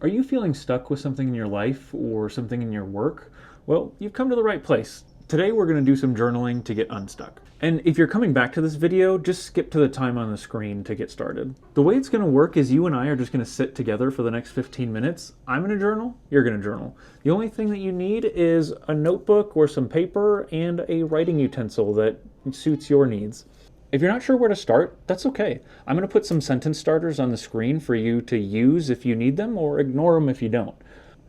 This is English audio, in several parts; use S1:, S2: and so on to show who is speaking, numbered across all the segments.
S1: Are you feeling stuck with something in your life or something in your work? Well, you've come to the right place. Today we're going to do some journaling to get unstuck. And if you're coming back to this video, just skip to the time on the screen to get started. The way it's going to work is you and I are just going to sit together for the next 15 minutes. I'm going to journal, you're going to journal. The only thing that you need is a notebook or some paper and a writing utensil that suits your needs. If you're not sure where to start, that's okay. I'm going to put some sentence starters on the screen for you to use if you need them or ignore them if you don't.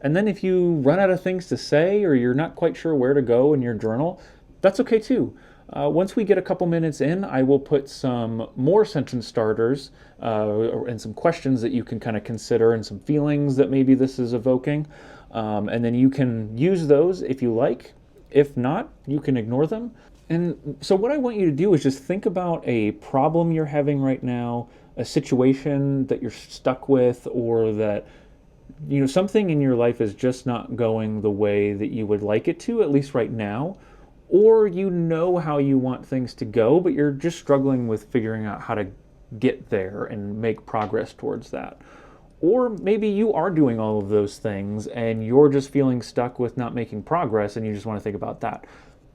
S1: And then if you run out of things to say or you're not quite sure where to go in your journal, that's okay too. Once we get a couple minutes in, I will put some more sentence starters and some questions that you can kind of consider and some feelings that maybe this is evoking. And then you can use those if you like. If not, you can ignore them. And so, what I want you to do is just think about a problem you're having right now, a situation that you're stuck with, or that something in your life is just not going the way that you would like it to, at least right now, or you know how you want things to go, but you're just struggling with figuring out how to get there and make progress towards that. Or maybe you are doing all of those things and you're just feeling stuck with not making progress and you just want to think about that.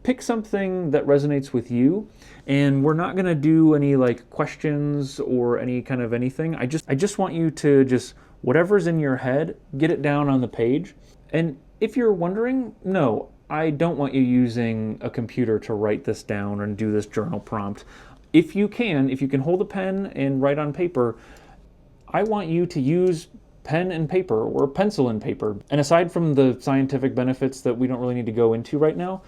S1: Pick something that resonates with you, and we're not going to do any like questions or any kind of anything. I just want you to just whatever's in your head, get it down on the page. And if you're wondering, no, I don't want you using a computer to write this down and do this journal prompt. If you can hold a pen and write on paper, I want you to use pen and paper or pencil and paper. And aside from the scientific benefits that we don't really need to go into right now,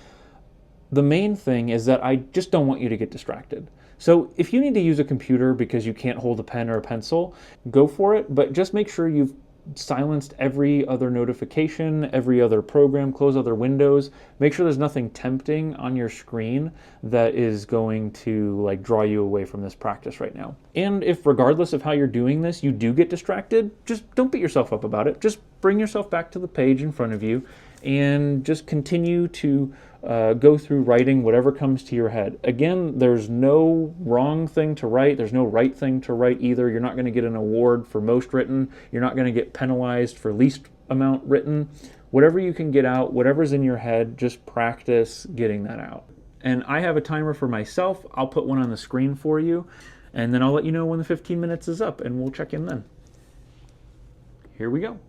S1: the main thing is that I just don't want you to get distracted. So if you need to use a computer because you can't hold a pen or a pencil, go for it, but just make sure you've silenced every other notification, every other program, close other windows. Make sure there's nothing tempting on your screen that is going to like draw you away from this practice right now. And if regardless of how you're doing this, you do get distracted, just don't beat yourself up about it. Just bring yourself back to the page in front of you and just continue to go through writing whatever comes to your head. Again, there's no wrong thing to write. There's no right thing to write either. You're not going to get an award for most written. You're not going to get penalized for least amount written. Whatever you can get out, whatever's in your head, just practice getting that out. And I have a timer for myself. I'll put one on the screen for you, and then I'll let you know when the 15 minutes is up, and we'll check in then. Here we go.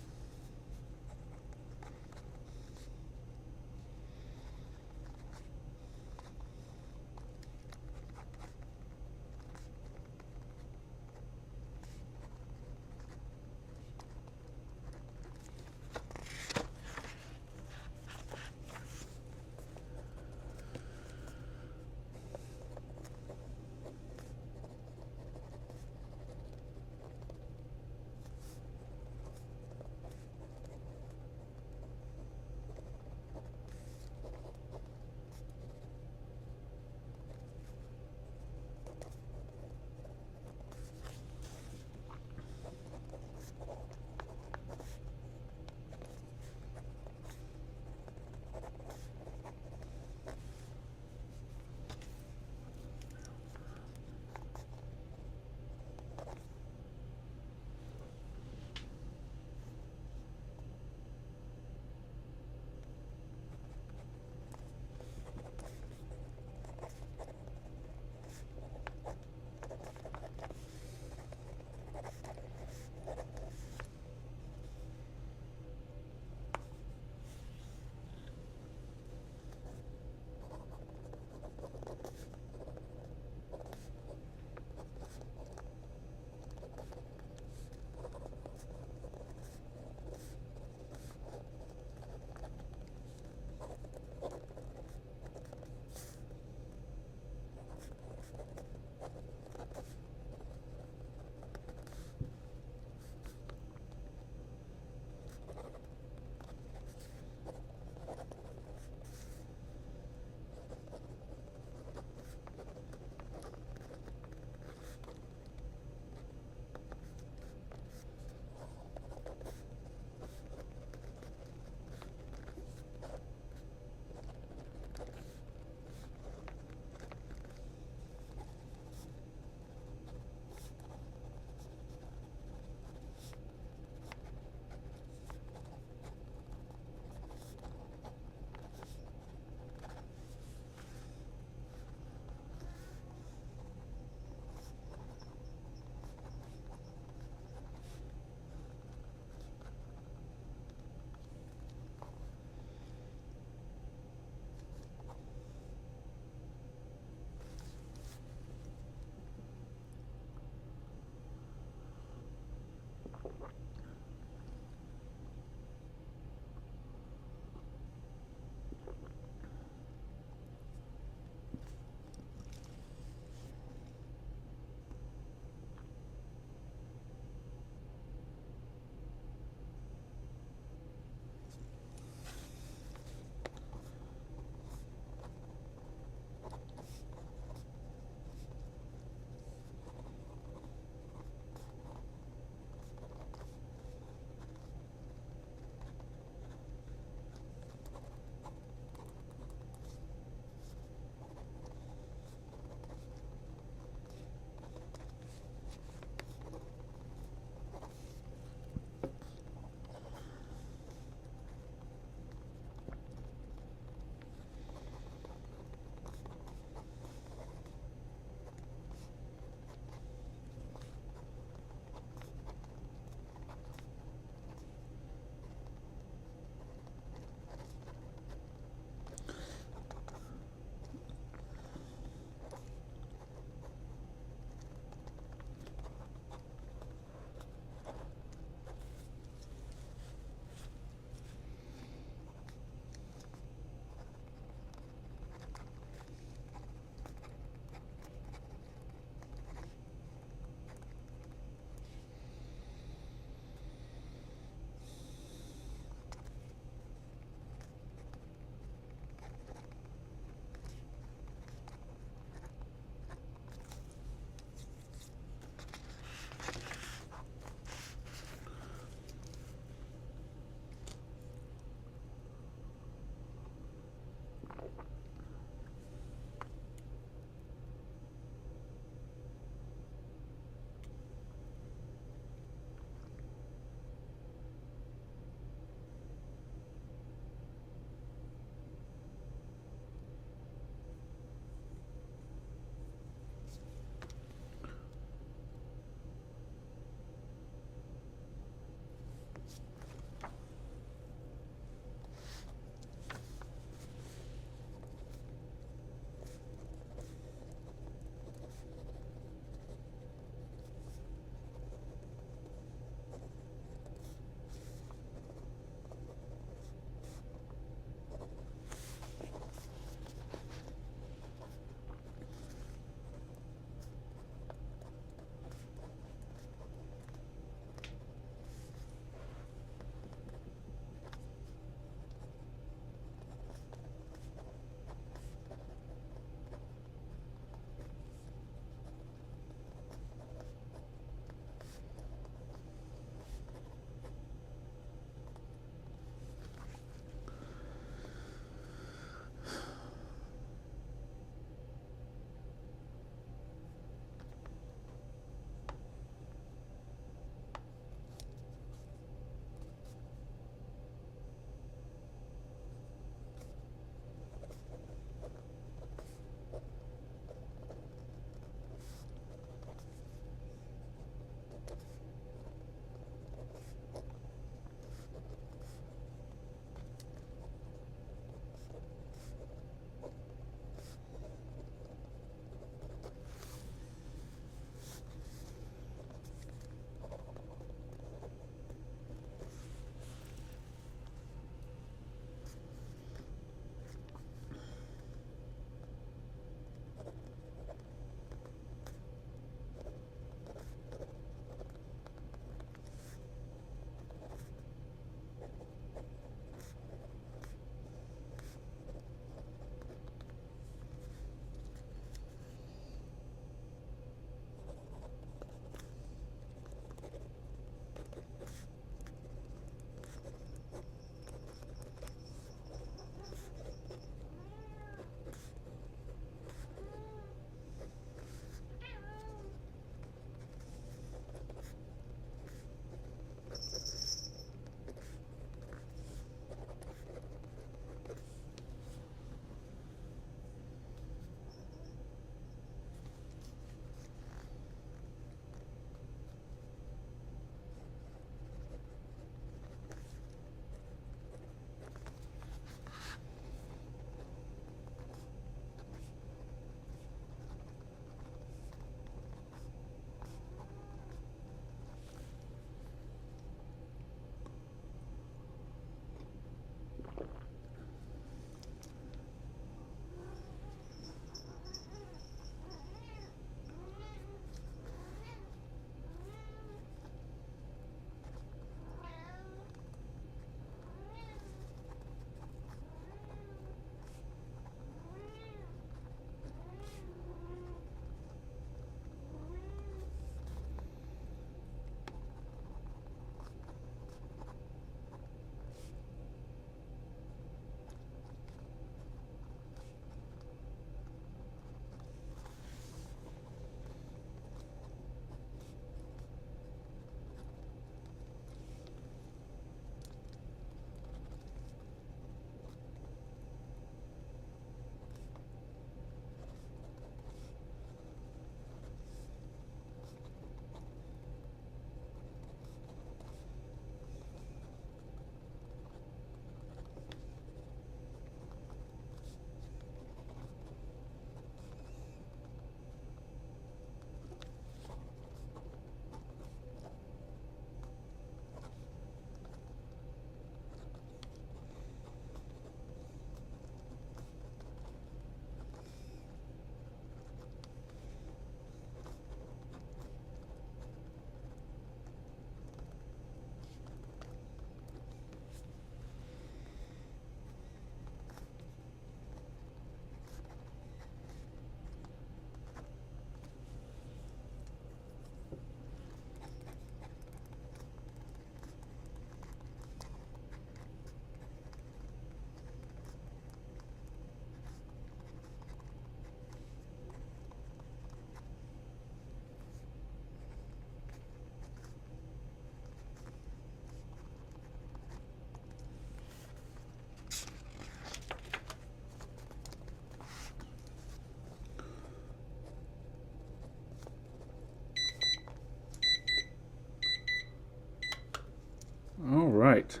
S1: right.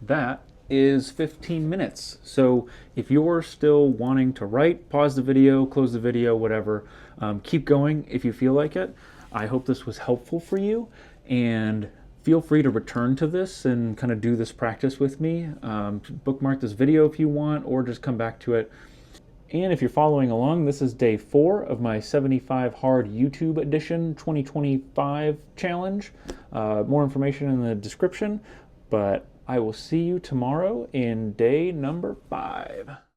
S1: That is 15 minutes. So if you're still wanting to write, pause the video, close the video, whatever, keep going if you feel like it. I hope this was helpful for you, and feel free to return to this and kind of do this practice with me. Bookmark this video if you want, or just come back to it. And if you're following along, this is day 4 of my 75 Hard YouTube Edition 2025 challenge. More information in the description, but I will see you tomorrow in day number 5.